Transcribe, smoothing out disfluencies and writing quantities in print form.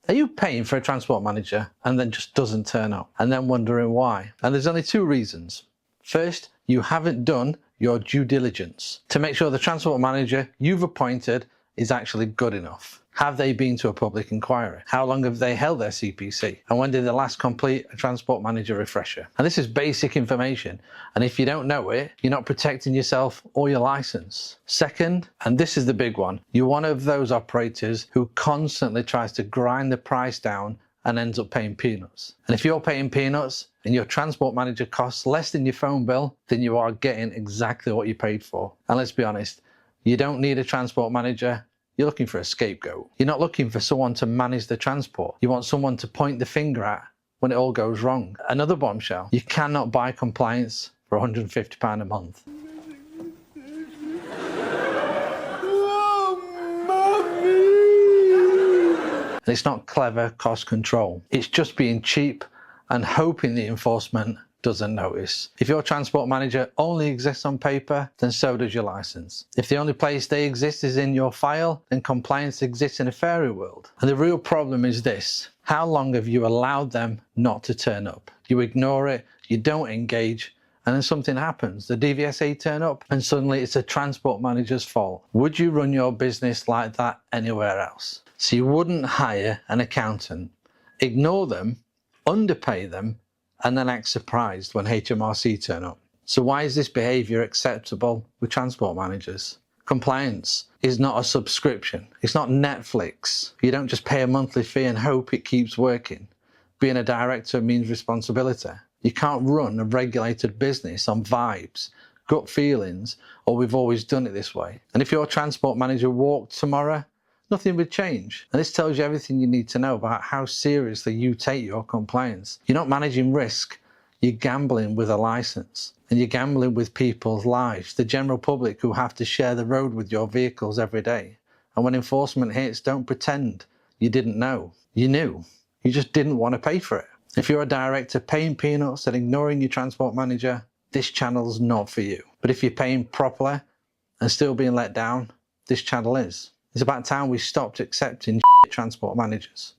Are you paying for a transport manager and then just doesn't turn up and then wondering why? And there's only two reasons. First, you haven't done your due diligence to make sure the transport manager you've appointed is actually good enough. Have they been to a public inquiry? How long have they held their CPC? And when did they last complete a transport manager refresher? And this is basic information. And if you don't know it, you're not protecting yourself or your license. Second, and this is the big one, you're one of those operators who constantly tries to grind the price down and ends up paying peanuts. And if you're paying peanuts and your transport manager costs less than your phone bill, then you are getting exactly what you paid for. And let's be honest, you don't need a transport manager. You're looking for a scapegoat. You're not looking for someone to manage the transport. You want someone to point the finger at when it all goes wrong. Another bombshell, you cannot buy compliance for £150 a month. And it's not clever cost control. It's just being cheap and hoping the enforcement doesn't notice. If your transport manager only exists on paper, then so does your license. If the only place they exist is in your file, then compliance exists in a fairy world. And the real problem is this: how long have you allowed them not to turn up? You ignore it, you don't engage, and then something happens. The DVSA turn up and suddenly it's a transport manager's fault. Would you run your business like that anywhere else? So you wouldn't hire an accountant, ignore them, underpay them, and then act surprised when HMRC turn up. So why is this behaviour acceptable with transport managers? Compliance is not a subscription. It's not Netflix. You don't just pay a monthly fee and hope it keeps working. Being a director means responsibility. You can't run a regulated business on vibes, gut feelings, or we've always done it this way. And if your transport manager walked tomorrow, nothing would change. And this tells you everything you need to know about how seriously you take your compliance. You're not managing risk, you're gambling with a license. And you're gambling with people's lives, the general public who have to share the road with your vehicles every day. And when enforcement hits, don't pretend you didn't know. You knew. You just didn't want to pay for it. If you're a director paying peanuts and ignoring your transport manager, this channel's not for you. But if you're paying properly and still being let down, this channel is. It's about time we stopped accepting transport managers.